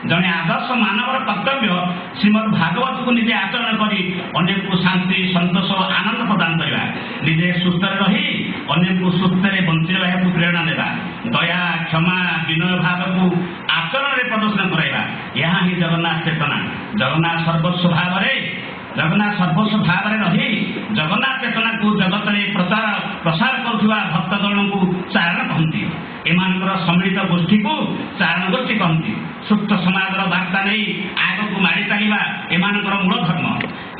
जड़े आदर्श मानवर कर्तव्य श्रीमद भागवत को निजे आचरण करी अन्य को शांति संतोष आनंद प्रदान करवा निजे सुस्थ रही अन्य को सुस्थ बंची रहा प्रेरणा देवा दया क्षमा विनय भाव को आचरण में प्रदर्शन कराइबा यहाँ ही जगन्नाथ चेतना जगन्नाथ सर्वस्व भाव जगन्नाथ सर्वस्व भाव रही जगन्नाथ चेतना को जगत में प्रचार प्रसार करुवा भक्तगण को चारण कहती एमानकर सम्मिलित गोष्ठी को चारण गोष्ठी कहती सुप्त समाज वार्ता नहीं आग को माड़ी चलवा एमानकर मूल धर्म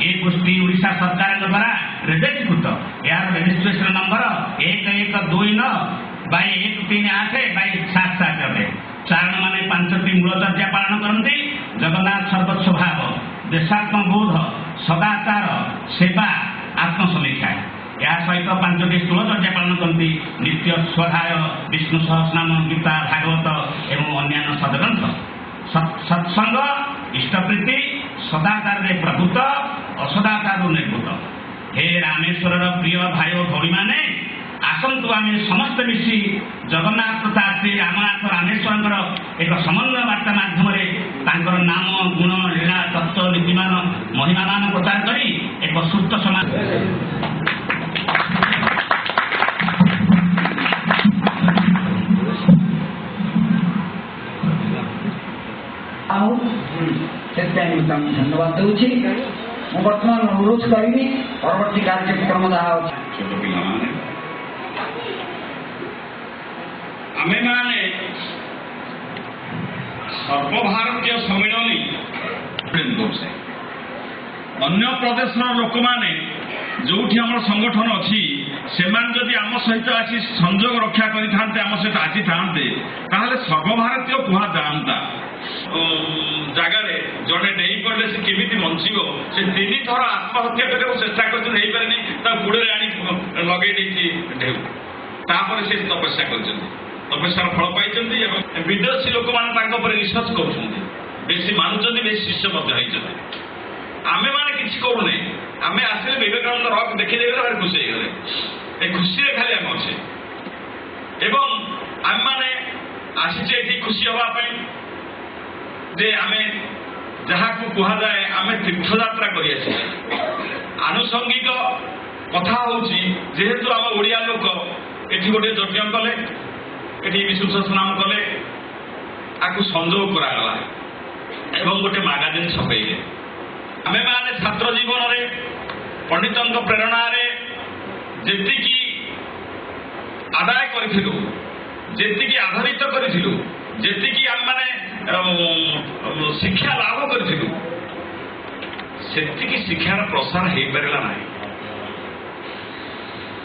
ये गोष्ठी ओडिशा सरकार द्वारा रेजिस्ट्रेट यार रेजिस्ट्रेशन नंबर 1129/138/777 चारण माने 5टी मूलचर्या पालन करती जगन्नाथ सर्वस्व भाव देशात्म बोध सदाचार सेवा आत्मसमीक्षा या सहित 5टी स्थूलचर्या पालन करती नित्य स्वाध्याय विष्णु सहस्रनाम गीता भागवत एवं अन्य सदग्रंथ सत्संग इष्टप्रीति सदाचार प्रभुत असदाचार निर्भूत हे रामेश्वर प्रिय भाई भौणी मैंने आसतु आम समस्त मिसी जगन्नाथ तथा श्री रामनाथ रामेश्वर एक समन्वय वार्ता माध्यम नाम गुण लीला तत्व नीतिमान महिमा मान प्रचार कर एक सुप्त समाज धन्यवाद दूसरी बर्तमान अनुरोध करी परवर्ती कार्यक्रम जहाँ छोट पिला आमे माने सर्वभारतीय सम्मिलनी अन्य प्रदेश लोक मैंने जो आम संगठन अच्छी से आम सहित आसी संजोग रक्षा करें आम सहित आसी था सर्वभारतीय कह जाता जगार जड़े नहीं पड़े से केमी बंचब से 3 थर आत्महत्या करने चेष्टा कर गुड़े आनी लगे ढेउ तापर से तपस्या कर तपस्यार फल पाई विदेशी लोक मैंने रिसर्च कर मानुंट बेस शिष्य आम मैंने किसी करूना आम आसे विवेकानंद रक देखिए भारी खुशी हो गले खुशी खाली आम अच्छे एवं आम मैंने आसीचे खुशी हाँपाई जे आमे जहाँ को कह जाए आमे तीर्थयात्रा कर आनुषंगिक कथा हूँ जेहेतु आम ओडिया लोक एटी गोटे यज्ञ कले एटी विष्णु सहस्रनाम कले आपको संजोग करागला एवं गोटे मैगजीन छपैले आमे माने छात्र जीवन रे पंडितों प्रेरणा रे जेतिकी आदाय करिथिलु जेतिकी आधारित करिथिलु जेतिकी आम माने शिक्षा लाभ करिथिलु सेतिकी शिक्षार प्रसार हो पारा ना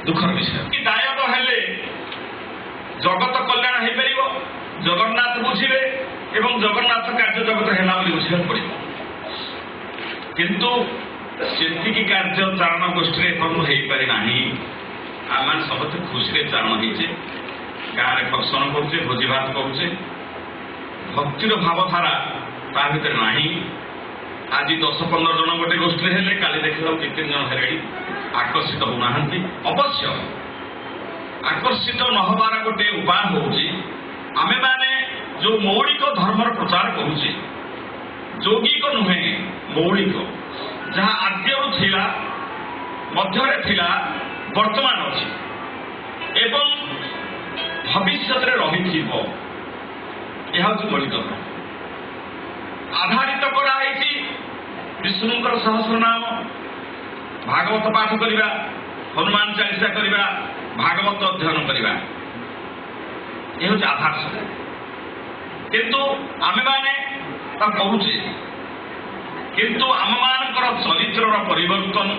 दुखर विषय कि दायक हेले जगत कल्याण हो पार जगन्नाथ बुझे एवं जगन्नाथ कार्य जगत है बुझा पड़े किंतु सेतिकी कार्य चारण गोष्ठी हो पारि ना आम समस्त खुशी चारण होचे गाँव में फंक्शन करुचे भोजी भात करुचे भक्तिर भावधारा ता भर ना आज 10-15 जन गोटे गोष्ठी हेले काली देखा 2-3 जन है आकर्षित होना अवश्य आकर्षित नहबार गोटे उपाय हूँ आमे माने जो मौलिक धर्मर प्रचार करुचे यौगिक नुहे मौलिक जहाँ आद्यरू थिला मध्यरे थिला वर्तमान अच्छी एवं भविष्य रही यह हूँ मौलिक आधारित कराई विष्णुकर सहस्रनाम भागवत पाठ करवा हनुमान चालीसा करवा भागवत अध्ययन करवा यह हूँ आधार सब किंतु आमे माने करुचे किंतु आम मानकर चरित्र परिवर्तन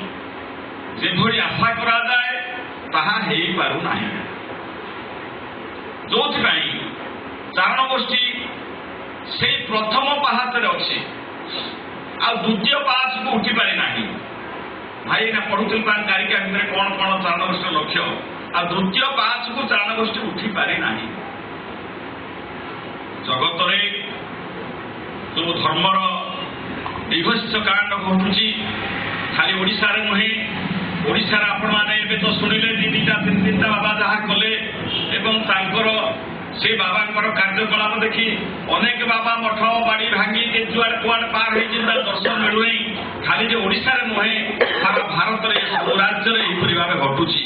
जेभली आशा करा जाए ताहा हो पारु नाही जो चारण गोष्ठी से प्रथम पाहाच अच्छी आ द्वितीय पाहाच को उठी पारि ना भाई ना पढ़ुल कारिका भितर कौन कौन चारण गोष्ठी लक्ष्य आ द्वितीय पाहाच को चारण गोष्ठी उठी पारि ना जगत जो धर्मर विभत्स कांड घटुची खाली ओडिशा रे नुहे ओडिशा रे आपण माने एबे तो सुनिले 2-3 बाबा जहाँ कले एवं तांकर से बाबा कार्यकलाप देखी अनेक बाबा मठ बाड़ी भांगी କୁଆଡ଼େ ପାର ହେଇଛି ତାର ଦର୍ଶନ ମିଳୁନାହିଁ। ଖାଲି ଯେ ଓଡ଼ିଶାରେ ନୁହେଁ, ସାରା ଭାରତରେ ସବୁ ରାଜ୍ୟରେ ଏହିପରି ଭାବେ ଘଟୁଛି।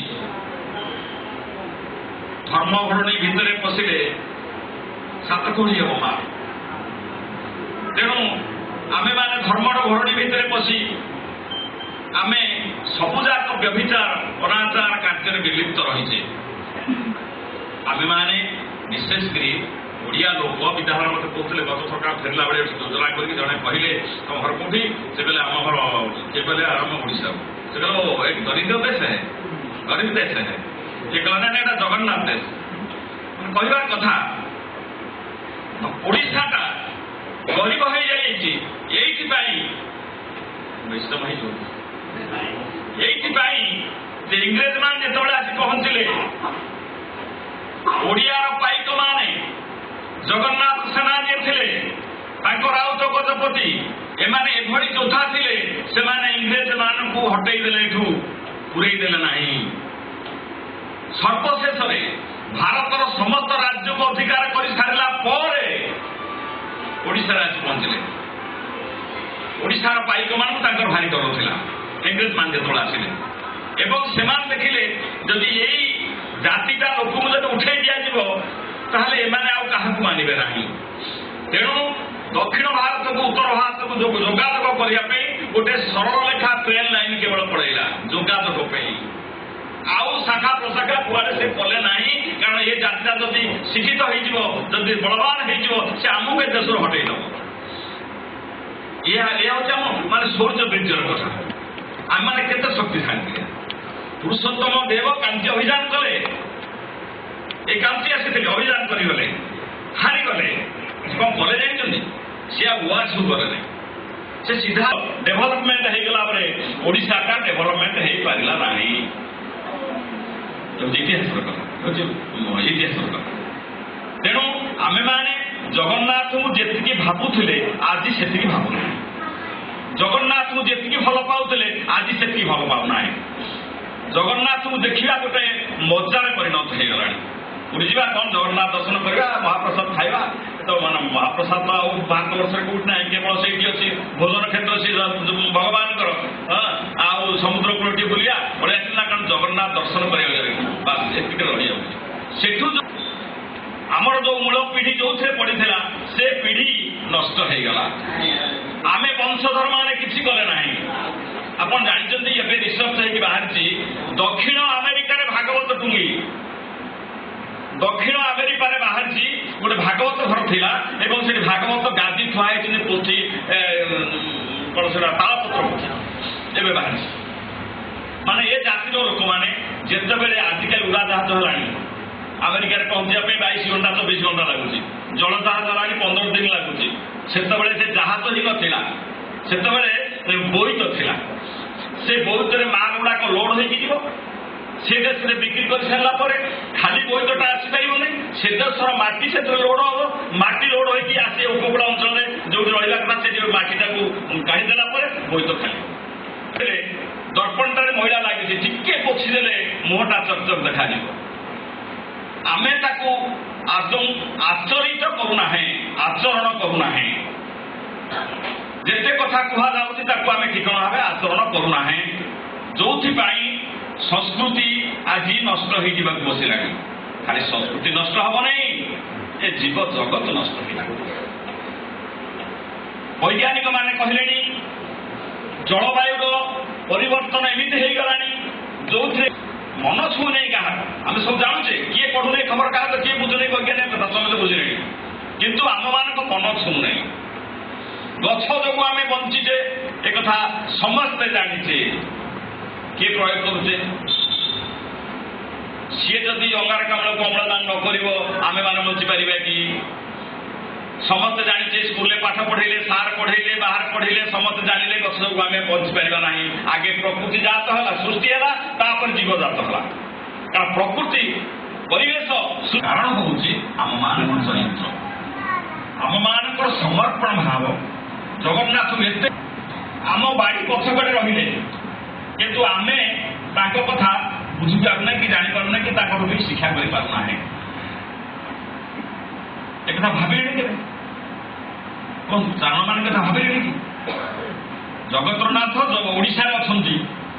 ଧର୍ମ ଘରଣୀ ଭିତରେ ପଶିଲେ ସାତ କୋଳି ହେବ ମା। ତେଣୁ ଆମେମାନେ ଧର୍ମର ଘରଣୀ ଭିତରେ ପଶି ଆମେ ସବୁଯାକ ବ୍ୟଭିଚାର ଅନାଚାର କାର୍ଯ୍ୟରେ ବିଲିପ୍ତ ରହିଛେ। ଆମେମାନେ ବିଶେଷ କରି ଓଡ଼ିଆ ଲୋକ ବିଧାନ ମୋତେ କହୁଥିଲେ ଗତ ସକାଳ ଫେରିଲା ବେଳେ ଯୋଜନା କରିକି ଜଣେ କହିଲେ ତମ ଘର କୋଉଠି? ସେ କହିଲେ ଆମ ଘର କିଏ କହିଲେ ଆମ ଓଡ଼ିଶାରୁ। ସେ କହିଲେ ଓ ଏକ ଦରିଦ୍ର ଦେଶ ହେ, ଗରିବ ଦେଶ ହେ। କିଏ କହିଲା ନା ଏଇଟା ଜଗନ୍ନାଥ ଦେଶ। କହିବାର କଥା ଓଡ଼ିଶାଟା ଗରିବ ହେଇଯାଇଛି ଏଇଥିପାଇଁ ବୈଷ୍ଣବ ହେଇଯାଉଛି। ଏଇଥିପାଇଁ ଯେ ଇଂରେଜମାନେ ଯେତେବେଳେ ଆସି ପହଞ୍ଚିଲେ ଓଡ଼ିଆର ପାଇକମାନେ ଜଗନ୍ନାଥ ସେନା ଯିଏ ଥିଲେ ତାଙ୍କ ରାଉତ ଗଜପତି ଏମାନେ ଏଭଳି ଯୋଦ୍ଧା ଥିଲେ ସେମାନେ ଇଂରେଜମାନଙ୍କୁ ହଟେଇ ଦେଲେ, ଏଠୁ ପୁରେଇ ଦେଲେ ନାହିଁ। ସର୍ବଶେଷରେ ଭାରତର ସମସ୍ତ ରାଜ୍ୟକୁ ଅଧିକାର କରିସାରିଲା ପରେ ଓଡ଼ିଶାରେ ଆସି ପହଞ୍ଚିଲେ। ଓଡ଼ିଶାର ପାଇକମାନଙ୍କୁ ତାଙ୍କର ଭାରି ଡର ଥିଲା ଇଂରେଜମାନେ ଯେତେବେଳେ ଆସିଲେ ଏବଂ ସେମାନେ ଦେଖିଲେ ଯଦି ଏଇ ଜାତିଟା ଲୋକଙ୍କୁ ଯଦି ଉଠେଇ ଦିଆଯିବ ତାହେଲେ ଏମାନେ ଆଉ କାହାକୁ ମାନିବେ ନାହିଁ। ତେଣୁ ଦକ୍ଷିଣ ଭାରତକୁ ଉତ୍ତର ଭାରତକୁ ଯୋଗାଯୋଗ କରିବା ପାଇଁ ଗୋଟେ ସରଳ ଲେଖା ଟ୍ରେନ ଲାଇନ କେବଳ ପଳେଇଲା ଯୋଗାଯୋଗ ପାଇଁ। ଆଉ ଶାଖା ପ୍ରଶାଖା କୁଆଡ଼େ ସେ କଲେ ନାହିଁ, କାରଣ ଏ ଜାତିଟା ଯଦି ଶିକ୍ଷିତ ହେଇଯିବ, ଯଦି ବଳବାନ ହେଇଯିବ, ସେ ଆମକୁ ଏ ଦେଶରୁ ହଟେଇ ଦେବ। ଏହା ହେଉଛି ଆମ ମାନେ ସୌର୍ଯ୍ୟ ବୀର୍ଯ୍ୟର କଥା। ଆମମାନେ କେତେ ଶକ୍ତିଶାଳୀ ଥିଲେ। ପୁରୁଷୋତ୍ତମ ଦେବ କାଞ୍ଚି ଅଭିଯାନ କଲେ, ଏ କାଞ୍ଚି ଆସିଥିଲେ ଅଭିଯାନ କରିଗଲେ, ହାରିଗଲେ। କଣ କଲେ ଜାଣିଛନ୍ତି? ସେ ଆଉ ଉଆସୁ କଲେ ନାହିଁ। ସେ ସିଧା ଡେଭଲପମେଣ୍ଟ ହେଇଗଲା ପରେ ଓଡ଼ିଶାଟା ଡେଭଲପମେଣ୍ଟ ହେଇପାରିଲା ନାହିଁ। ଇତିହାସର କଥା ଇତିହାସର କଥା। ତେଣୁ ଆମେମାନେ ଜଗନ୍ନାଥଙ୍କୁ ଯେତିକି ଭାବୁଥିଲେ ଆଜି ସେତିକି ଭାବୁନାହିଁ। ଜଗନ୍ନାଥଙ୍କୁ ଯେତିକି ଭଲ ପାଉଥିଲେ ଆଜି ସେତିକି ଭଲ ପାଉନାହିଁ। ଜଗନ୍ନାଥଙ୍କୁ ଦେଖିବା ଗୋଟେ ମଜାରେ ପରିଣତ ହେଇଗଲାଣି। ପୁରୀ ଯିବା କଣ ଜଗନ୍ନାଥ ଦର୍ଶନ କରିବା, ମହାପ୍ରସାଦ ଖାଇବା। ତ ମାନେ ମହାପ୍ରସାଦ ଆଉ ଭାରତବର୍ଷରେ କୋଉଠି ନାହିଁ, କେବଳ ସେଇଠି ଅଛି ଭୋଜନ କ୍ଷେତ୍ର ସେ ଭଗବାନଙ୍କର। ଆଉ ସମୁଦ୍ର କୂଳ ଟିକେ ବୁଲିବା ବଢିଆ ଥିଲା, କାରଣ ଜଗନ୍ନାଥ ଦର୍ଶନ କରିବାକୁ ବାସ୍ ଏତିକି ରହିଯାଉଛି। ସେଠୁ ଆମର ଯୋଉ ମୂଳ ପିଢ଼ି ଯୋଉଥିରେ ପଡ଼ିଥିଲା ସେ ପିଢ଼ି ନଷ୍ଟ ହେଇଗଲା। ଆମେ ବଂଶଧର ମାନେ କିଛି କଲେ ନାହିଁ। ଆପଣ ଜାଣିଛନ୍ତି ଏବେ ରିସର୍ଚ୍ଚ ହେଇକି ବାହାରିଛି ଦକ୍ଷିଣ ଆମେରିକାରେ ଭାଗବତ ଟୁଙ୍ଗି, ଦକ୍ଷିଣ ଆମେରିକାରେ ବାହାରିଛି ଗୋଟେ ଭାଗବତ ଘର ଥିଲା ଏବଂ ସେଠି ଭାଗବତ ଗାଦି ଥୁଆ ହେଇଛନ୍ତି ପୋଥି କଣ ସେଟା ତାଳପତ୍ର ପୋଥି ଏବେ ବାହାରିଛି। ମାନେ ଏ ଜାତିର ଲୋକମାନେ ଯେତେବେଳେ ଆଜିକାଲି ଉଡ଼ାଜାହାଜ ହେଲାଣି ଆମେରିକାରେ ପହଞ୍ଚିବା ପାଇଁ 22 ଘଣ୍ଟା 24 ଘଣ୍ଟା ଲାଗୁଛି, ଜଳ ଜାହାଜ ହେଲାଣି 15 ଦିନ ଲାଗୁଛି। ସେତେବେଳେ ସେ ଜାହାଜ ହିଁ ନଥିଲା, ସେତେବେଳେ ବୋଇତ ଥିଲା। ସେ ବୋଇତରେ ମାଲ ଗୁଡାକ ଲୋଡ ହେଇକି ଯିବ, ସେ ଦେଶରେ ବିକ୍ରି କରିସାରିଲା ପରେ ଖାଲି ବୋଇତଟା ଆସିପାରିବନି, ସେ ଦେଶର ମାଟି ସେଥିରେ ଲୋଡ ହବ। ମାଟି ଲୋଡ ହେଇକି ଆସି ଉପକୂଳ ଅଞ୍ଚଳରେ ଯୋଉଠି ରହିଲା କଥା ସେଠି ମାଟିଟାକୁ କାଢିଦେଲା ପରେ ବୋଇତ ଖାଲି। ଦର୍ପଣଟାରେ ମଇଳା ଲାଗିଛି, ଟିକେ ପୋଛିଦେଲେ ମୁହଁଟା ଚକଚକ ଦେଖାଯିବ। ଆମେ ତାକୁ ଆଦୌ ଆଚରିତ କରୁନାହେଁ, ଆଚରଣ କରୁନାହେଁ। ଯେତେ କଥା କୁହାଯାଉଛି ତାକୁ ଆମେ ଠିକଣା ଭାବେ ଆଚରଣ କରୁନାହେଁ, ଯୋଉଥିପାଇଁ ସଂସ୍କୃତି ଆଜି ନଷ୍ଟ ହେଇଯିବାକୁ ବସିଲାଣି। ଖାଲି ସଂସ୍କୃତି ନଷ୍ଟ ହବ ନାହିଁ, ଏ ଜୀବ ଜଗତ ନଷ୍ଟ ହେଇଲାଣି। ବୈଜ୍ଞାନିକ ମାନେ କହିଲେଣି ଜଳବାୟୁର ପରିବର୍ତ୍ତନ ଏମିତି ହେଇଗଲାଣି ଯୋଉଥିରେ ମନ ଛୁଁ ନାହିଁ କାହାର। ଆମେ ସବୁ ଜାଣୁଛେ, କିଏ ପଢୁନାହିଁ ଖବର କାଗଜ, କିଏ ବୁଝୁନାହିଁ ବୈଜ୍ଞାନିକ କଥା, ସମସ୍ତେ ବୁଝିଲେଣି। କିନ୍ତୁ ଆମମାନଙ୍କ ମନ ଛୁଁ ନାହିଁ। ଗଛ ଯୋଗୁଁ ଆମେ ବଞ୍ଚିଛେ ଏକଥା ସମସ୍ତେ ଜାଣିଛେ, କିଏ ପ୍ରୟୋଗ କରୁଛେ? ସିଏ ଯଦି ଅଙ୍ଗାରକାମ୍ଳକୁ ଅମ୍ଳଜାନ ନ କରିବ ଆମେମାନେ ବଞ୍ଚିପାରିବା କି? ସମସ୍ତେ ଜାଣିଛେ, ସ୍କୁଲରେ ପାଠ ପଢେଇଲେ, ସାର୍ ପଢେଇଲେ, ବାହାରେ ପଢେଇଲେ, ସମସ୍ତେ ଜାଣିଲେ ଗଛ ଯୋଗୁଁ ଆମେ ବଞ୍ଚିପାରିବା ନାହିଁ। ଆଗେ ପ୍ରକୃତି ଜାତ ହେଲା, ସୃଷ୍ଟି ହେଲା, ତାପରେ ଜୀବଜାତ ହେଲା। କାରଣ ପ୍ରକୃତି ପରିବେଶ କାରଣ ହଉଛି ଆମମାନଙ୍କର ଚରିତ୍ର, ଆମମାନଙ୍କର ସମର୍ପଣ ଭାବ। ଜଗନ୍ନାଥଙ୍କୁ ଏତେ ଆମ ବାଡ଼ି ପଛକରେ ରହିଲେ କିନ୍ତୁ ଆମେ ତାଙ୍କ କଥା ବୁଝିପାରୁନା କି ଜାଣିପାରୁନା କି ତାଙ୍କଠୁ ବି ଶିକ୍ଷା କରିପାରୁନାହିଁ। ଏକଥା ଭାବିଲେଣି କେବେ? କଣ ଚାରଣ ମାନେ କଥା ଭାବିଲେନି କି ଜଗତର ନାଥ ଓଡ଼ିଶାରେ ଅଛନ୍ତି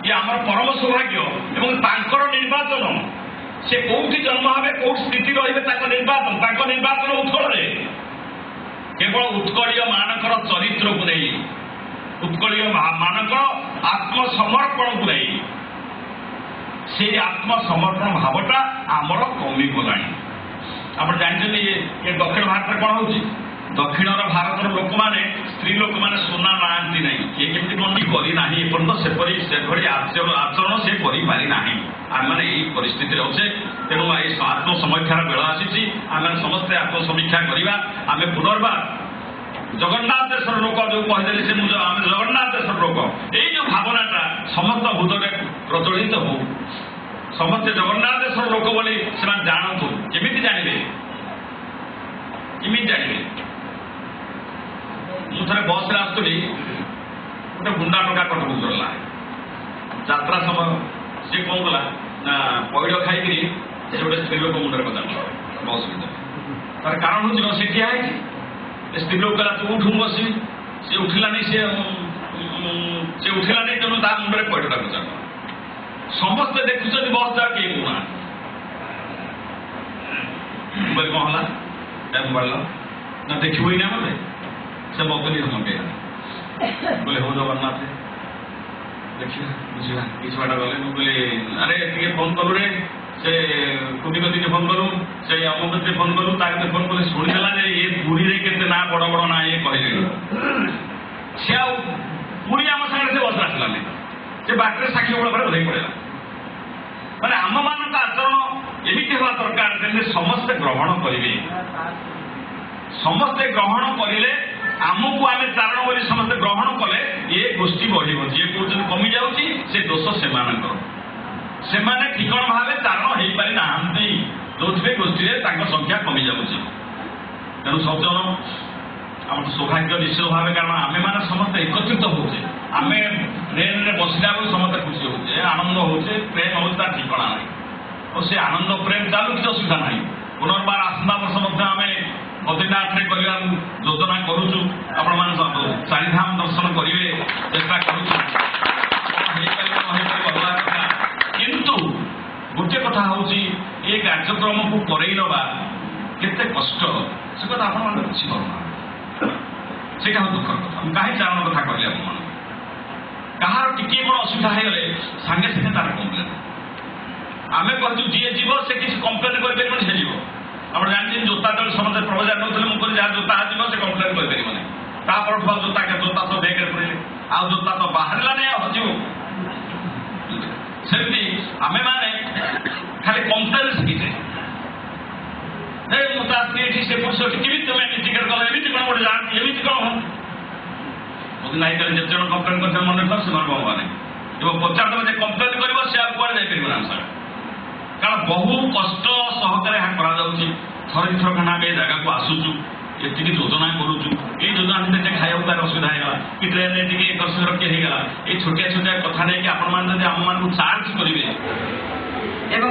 ଇଏ ଆମର ପରମ ସୌଭାଗ୍ୟ ଏବଂ ତାଙ୍କର ନିର୍ବାଚନ ସେ କୋଉଠି ଜନ୍ମ ହେବେ କୋଉଠି ସ୍ଥିତି ରହିବେ ତାଙ୍କ ନିର୍ବାଚନ ଉତ୍କଳରେ କେବଳ ଉତ୍କଳୀୟ ମାନଙ୍କର ଚରିତ୍ରକୁ ନେଇ ଉତ୍କଳୀୟ ମାନଙ୍କର ଆତ୍ମସମର୍ପଣକୁ ନେଇ ସେଇ ଆତ୍ମସମର୍ପଣ ଭାବଟା ଆମର କମିଗଲାଣି। ଆପଣ ଜାଣିଛନ୍ତି ଏ ଦକ୍ଷିଣ ଭାରତରେ କ'ଣ ହଉଛି? ଦକ୍ଷିଣର ଭାରତର ଲୋକମାନେ ସ୍ତ୍ରୀ ଲୋକମାନେ ସୁନା ନାହାନ୍ତି ନାହିଁ କିଏ କେମିତି କ'ଣ କରିନାହିଁ ଏପର୍ଯ୍ୟନ୍ତ ସେଭଳି ଆଚରଣ ସେ କରିପାରି ନାହିଁ। ଆମେମାନେ ଏଇ ପରିସ୍ଥିତିରେ ଅଛେ ତେଣୁ ଏଇ ଆତ୍ମସମୀକ୍ଷାର ବେଳ ଆସିଛି ଆମେ ସମସ୍ତେ ଆତ୍ମସମୀକ୍ଷା କରିବା। ଆମେ ପୁନର୍ବାର ଜଗନ୍ନାଥ ଦେଶର ଲୋକ ଯୋଉ କହିଦେଲେ ସେ ଆମେ ଜଗନ୍ନାଥ ଦେଶର ଲୋକ ଏଇ ଯୋଉ ଭାବନାଟା ସମସ୍ତ ହୃଦୟରେ ପ୍ରଚଳିତ ହଉ ସମସ୍ତେ ଜଗନ୍ନାଥ ଦେଶର ଲୋକ ବୋଲି ସେମାନେ ଜାଣନ୍ତୁ। କେମିତି ଜାଣିବେ? ମୁଁ ଥରେ ବସ୍ରେ ଆସୁଥିଲି ଗୋଟେ ଗୁଣ୍ଡା ଟଙ୍କା କଟକୁ ଧରିଲା ଯାତ୍ରା ସମୟ ସିଏ କ'ଣ କଲା ନା ପଇଡ଼ ଖାଇକିରି ସେ ଗୋଟେ ସ୍ତ୍ରୀ ଲୋକ ମୁଣ୍ଡରେ ବଜାଡ଼ିଲା ବସ୍ ଭିତରେ। ତାର କାରଣ ହେଉଛି ସେ ଠିଆ ହେଇଛି ସ୍ତ୍ରୀ ଲୋକ କହିଲା ତୁ ଉଠୁ ମୁଁ ବସିବି ସେ ଉଠିଲାନି ତେଣୁ ତା ମୁଣ୍ଡରେ ପଇଡ଼ଟା ବଜାଡ଼ିଲା। ସମସ୍ତେ ଦେଖୁଛନ୍ତି ବସ୍ ଯାକ କେହି କହୁନାହାନ୍ତି। ମୋବାଇଲ କ'ଣ ହେଲା ମୋବାଇଲ ନା ଦେଖିବୁ ନା ମତେ ସେ ମତେ ବି ଧମକେଇଲା ବୋଲେ ହଉ ଜଗନ୍ନାଥ ଦେଖିବା ବୁଝିବା କିଛି ବାଟ ଗଲେ ମୁଁ କହିଲି ଆରେ ଟିକେ ଫୋନ୍ କଲୁ ରେ ସେ କୁଟି କତିକି ଫୋନ୍ କଲୁ ସେ ଅମୁକ କତିକି ଫୋନ୍ କଲୁ ତା କେତେ ଫୋନ୍ କଲେ ଶୁଣିଦେଲା ଯେ ଏ ପୁରୀରେ କେତେ ନା ବଡ଼ ବଡ଼ ନା ଇଏ କହିଲେଣି ସେ ଆଉ ପୁରୀ ଆମ ସାଙ୍ଗରେ ସେ ବସ ଆସିଲାନି ସେ ବାଟରେ ସାକ୍ଷୀ ବେଳ ପରେ ଓହ୍ଲେଇ ପଡ଼ିଲା। ମାନେ ଆମମାନଙ୍କ ଆଚରଣ ଏମିତି ହେବା ଦରକାର ଯେମିତି ସମସ୍ତେ ଗ୍ରହଣ କରିବେ। ସମସ୍ତେ ଗ୍ରହଣ କରିଲେ ଆମକୁ ଆମେ ଚାରଣ ବୋଲି ସମସ୍ତେ ଗ୍ରହଣ କଲେ ଏ ଗୋଷ୍ଠୀ ବଢ଼ିବ। ଯିଏ କହୁଛନ୍ତି କମି ଯାଉଛି ସେ ଦୋଷ ସେମାନଙ୍କର। ସେମାନେ ଠିକଣା ଭାବେ ଚାରଣ ହେଇପାରି ନାହାନ୍ତି ଯୋଉଥିପାଇଁ ଗୋଷ୍ଠୀରେ ତାଙ୍କ ସଂଖ୍ୟା କମି ଯାଉଛି। ତେଣୁ ସଜ୍ଜନ ଆମର ସୌଭାଗ୍ୟ ନିଶ୍ଚିତ ଭାବେ କାରଣ ଆମେମାନେ ସମସ୍ତେ ଏକତ୍ରିତ ହଉଛେ। ଆମେ ଟ୍ରେନରେ ବସିଲା ବେଳକୁ ସମସ୍ତେ ଖୁସି ହଉଛେ ଆନନ୍ଦ ହଉଛେ ପ୍ରେମ ହଉଛି ତା ଠିକଣା ନାହିଁ। ଆଉ ସେ ଆନନ୍ଦ ପ୍ରେମ ଚାଲୁ କିଛି ଅସୁବିଧା ନାହିଁ। ପୁନର୍ବାର ଆସନ୍ତା ବର୍ଷ ମଧ୍ୟ ଆମେ ବଦ୍ରୀନାଥରେ କରିବାକୁ ଯୋଜନା କରୁଛୁ। ଆପଣମାନେ ଚାରିଧାମ ଦର୍ଶନ କରିବେ ଚେଷ୍ଟା କରୁଛୁ। ହେଇପାରିବ ନ ହେଇପାରିବ ଅଲଗା କଥା କିନ୍ତୁ ଗୋଟିଏ କଥା ହେଉଛି ଏ କାର୍ଯ୍ୟକ୍ରମକୁ କରେଇ ନେବା କେତେ କଷ୍ଟ ସେ କଥା ଆପଣମାନେ ବୁଝିପାରୁନାହାନ୍ତି। ସେଇଟା ହେଉଛି ଦୁଃଖର କଥା। ମୁଁ କାହିଁ ଚାରଣ କଥା କହିଲି ଆପଣମାନଙ୍କୁ କାହାର ଟିକିଏ କ'ଣ ଅସୁବିଧା ହେଇଗଲେ ସାଙ୍ଗେ ସାଙ୍ଗେ ତାର କମ୍ପ୍ଲେନ୍ ଆମେ କହିଛୁ ଯିଏ ଯିବ ସେ କିଛି କମ୍ପ୍ଲେନ୍ କରିପାରିବନି ସେ ଯିବ। ଆପଣ ଜାଣିଛନ୍ତି ଜୋତା ତଳେ ସମସ୍ତେ ପ୍ରବଚାର ନେଉଥିଲେ ମୁଁ କହିଲି ଯାହା ଜୋତା ଯିବ ସେ କମ୍ପ୍ଲେନ୍ କରିପାରିବନି। ତାପରଠୁ ଆଉ ଜୋତା ତ ବେଗରେ ପଡ଼ିଲେ ଆଉ ଜୋତା ତ ବାହାରିଲାନି ଆଉ ହଜିବ। ସେମିତି ଆମେମାନେ ଖାଲି କମ୍ପ୍ଲେନ୍ ଶିଖିଛେ ମୁଁ ତା ସ୍ତ୍ରୀ ଏଠି ସେ ପୁରୁଷ ଏଠି କେମିତି ତମେ ଟିକେଟ୍ କଲ ଏମିତି କ'ଣ ଗୋଟେ ଜାଣନ୍ତି ଏମିତି କ'ଣ ମୋତେ ନାଇଁ କଲେ ଯେତେ ଜଣ କମ୍ପ୍ଲେନ୍ କରିଥିଲେ ମନେ କର ସେମାନଙ୍କୁ ହବା ନାହିଁ। ଏବଂ ପଚାରିଦେବ ଯେ କମ୍ପ୍ଲେନ୍ କରିବ ସେ ଆଉ କୁଆଡ଼େ ଯାଇପାରିବ ଆମ ସାଙ୍ଗେ କାରଣ ବହୁ କଷ୍ଟ ସହକାରେ ଏହା କରାଯାଉଛି। ଥରେ ଥର ଖଣ୍ଡେ ଆମେ ଏ ଜାଗାକୁ ଆସୁଛୁ ଏତିକି ଯୋଜନା କରୁଛୁ ଏଇ ଯୋଜନା ଭିତରେ ଖାଇବାକୁ ତାର ଅସୁବିଧା ହେଇଗଲା କି ଟ୍ରେନରେ ଟିକେ କଷ୍ଟ ହେଇଗଲା ଏଇ ଛୋଟିଆ ଛୋଟିଆ କଥା ନେଇକି ଆପଣମାନେ ଯଦି ଆମମାନଙ୍କୁ ଚାର୍ଜ କରିବେ ଏବଂ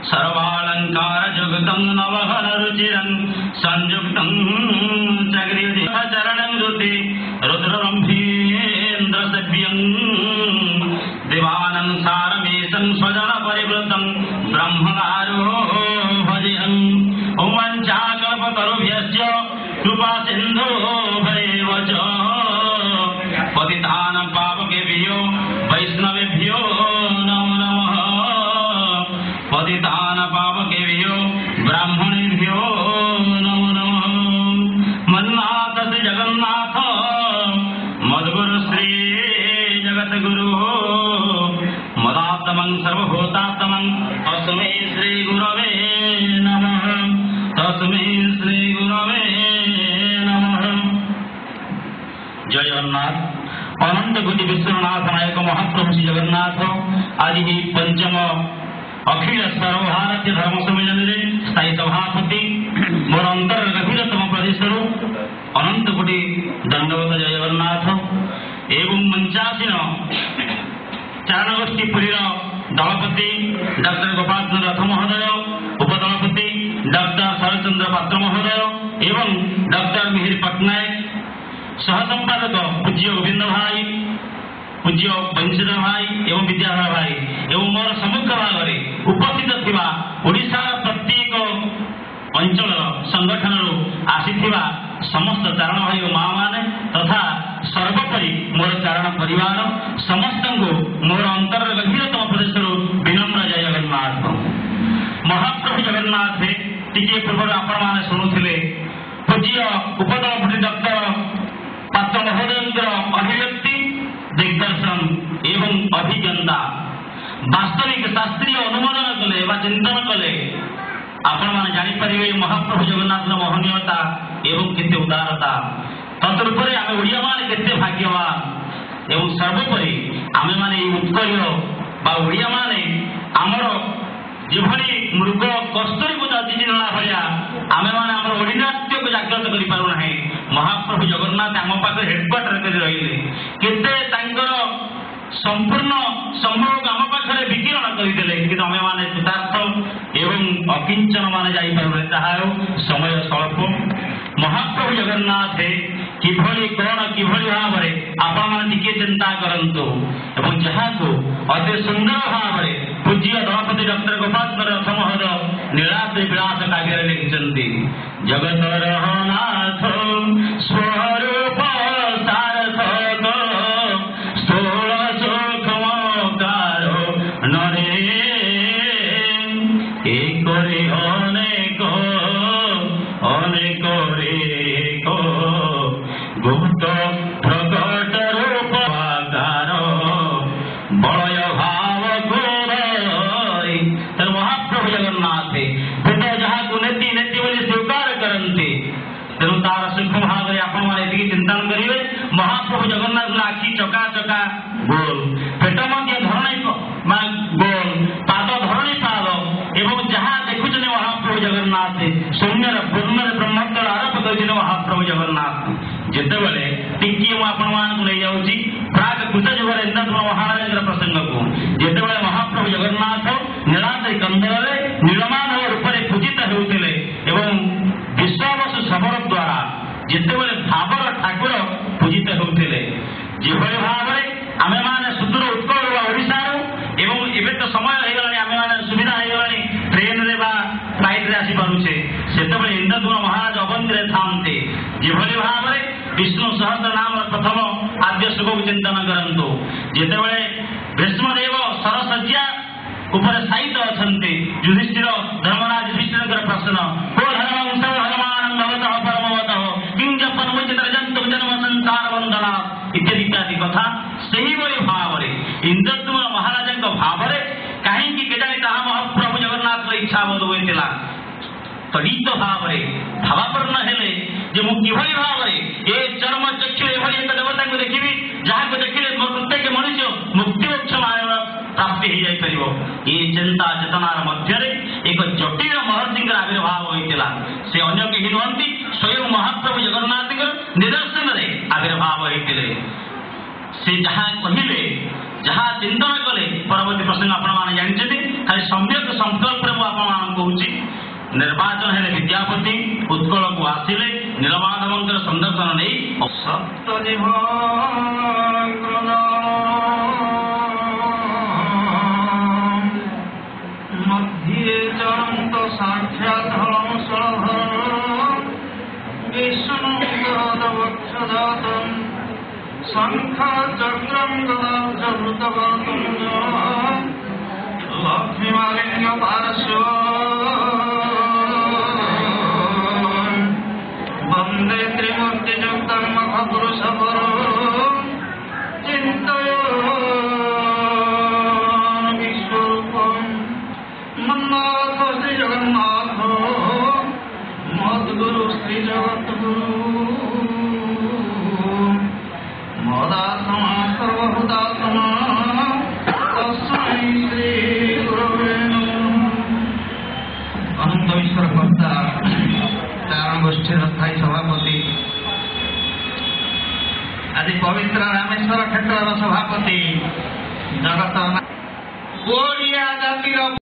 सर्वालंकार जुगतं नवघन रुचिरं संयुक्तं चरणं रुति रुद्ररंभेन्द्र सभ्यं दिवानं सारमेशं स्वजन परिवृतं ब्रह्मकारो भजहं वंचाकल्पतरुभ्यश्च कृपा सिन्धो भवेव च पतितानां पावकेभ्यो वैष्णवेभ्यो नमो नमः पतितानां पावकेभ्यो ब्राह्मणेभ्यो नमो नमः। मन्नाथ श्री जगन्नाथ मद्गुरु श्री जगद्गुरु मदात्मं सर्वभूतात्मं तस्मै श्री गुरवे नमः तस्मै श्री गुरवे नमः। जय जगन्नाथ। अनंत कोटि विश्वनाथ नायक महाप्रभु श्री जगन्नाथ आज ही पंचम अखिल सर्वभारतीय धर्म सम्मेलन स्थायी सभापति मोर अंतर गभीरतम प्रदेश अनंत कोटि दंडवत जय जगन्नाथ एवं मंचासीन चारण गोष्ठी पुरीर दलपति डॉक्टर गोपाल चंद्र रथ महोदय उपदलपति डॉक्टर शरद चंद्र पात्र महोदय एवं डॉक्टर मिहिर पट्टनायक सह संपादक पूज्य गोविंद भाई पूज्य बंशीधर भाई एवं विद्याधर भाई एवं मोर सम्मुख भाग में उपस्थित थिबा ओडिशा प्रत्येक अंचल संगठन आसीथिबा समस्त चारण भाई और माँ माने तथा सर्वोपरि मोर चारण परिवार समस्त को मोर अंतर गभीरतम प्रदेश विनम्र जय जगन्नाथ। महाप्रभु जगन्नाथ टिके पूर्व आपण मैंने शुणुले पूज्य उपदलपति डॉक्टर पात्र महोदय अभिव्यक्ति दिग्दर्शन एवं अभिज्ञता वास्तविक शास्त्रीय अनुमोदन कले चिंतन कले आपण मैंने जापर महाप्रभु जगन्नाथ महनीयता एवं केते उदारता तदुपरि आम ओडिया माने केते भाग्यवान एवं सर्वोपरि आमे माने उत्कल बा ओडिया माने आमर जेभली मृग कस्तूरी को नदी नेला भाया आमे माने आमर ओडिनाट्य को जागृत करि पारु नाही। महाप्रभु जगन्नाथ आम पाखे हेडक्वार्टर कर रहिले केते तांकर संपूर्ण संभव आम पाखे विकिरण करदेले कि आमे माने कृतार्थ एवं अकिंचन माने जाई पारु ताहा समय स्वल्प। महाप्रभु जगन्नाथ किभली कौन किभली भाव में आपण मैंने टिके चिंता करंतु एवं जहां अति सुंदर भाव में पूज्य दलपति डॉक्टर गोपाल रथ महोदय नीलाद्रि विलास काव्य लिखिंट जगत नाथ स्वरूप सारथक स्थूल सूक्ष्मकार नरे एक अनेक अनेक गुप्त प्रकट रूप बलय भाव गोरी तर महाप्रभु जगन्नाथ भूत जहाँ को नेति नेति बोली स्वीकार करते तेणु तार सूक्ष्म भाव में आपण मैंने चिंतन करेंगे। महाप्रभु जगन्नाथ आखि चका चका गोल पेट मध्य धरणी गोल पाद धरणी पाद एवं जहाँ देखुचे महाप्रभु जगन्नाथ शून्य पूर्ण ब्रह्मत्व आरोप कर महाप्रभु जगन्नाथ जितेबले टिकी नहीं जाऊँगी प्राग कृत जुगर इंद्रद्युम्न महाराज प्रसंग को जितेबले महाप्रभु जगन्नाथ नीलाद्रि कंदर नीलमान रूप में पूजित होते विश्वावसु शबर द्वारा जितेबले भावर ठाकुर पूजित होते जेभली भाव में आमे माने सुदूर उत्कल ओडिशा एवं एवं तो समय हो गला आमे माने सुविधा हो गला ट्रेन रे बा फ्लाइट रे आसी पारुछे सेतबले इंद्रद्युम्न महाराज अवंती रे थांते जेभली भाव में विष्णु सहस्र नाम प्रथम आद्य शुभ चिंतन करंतु जितेबले भीष्मदेव सरसज्जा ऊपर साहित अछंते युधिष्ठिर धर्मराज युधिष्ठिर प्रश्न को धर्म भगवान भवतः परमवतः किंज पनमुचित जंतु जन्म संसार वंदना इत्यादि इत्यादि कथा सही बड़ी भाव में इंद्रद्युम्न महाराज भाव में कहीं केजाणी ताहा महाप्रभु जगन्नाथ इच्छा बोध होता तड़ित भाव में भावापन्न हेले जे मु किभली भाव में ए चर्म चक्षु एभली एक देवता को देखिबी जहाँ को देखिले प्रत्येक मनुष्य मुक्ति मोक्ष प्राप्ति हो जाई परिबो ए चिंता चेतनार मध्य एक जटिल महर्षि आविर्भाव होता से अन्य केही नुहंती स्वयं महाप्रभु जगन्नाथ निदर्शन में आविर्भाव होते से जहाँ कहले जहाँ चिंतन कले परवर्ती प्रसंग आपण मैंने जानते खाली सम्यक संकल्प कहूँ निर्वाचन है विद्यापति उत्कल को आसिले नीलमाधव संदर्शन नहीं सप्तजीव मध्य चरंत साक्षात विष्णुवक्षजातम शंख चक्रम गदावृतवर्तम लक्ष्मीमालिन्य पार्श्व वंदे त्रिमूर्ति युक्तं मखपुरुषपर चिन्तयन् विश्वरूपं मन्नाथ श्री जगन्नाथ मद्गुरु श्री जगद्गुरु मदात्मा सर्वभूतात्मा तस्मै श्री गुरवे नमः। अनंत ईश्वर कर्ता चारण गोष्ठी स्थायी सभापति आदि पवित्र रामेश्वर क्षेत्र सभापति जगत ओडिया जातिर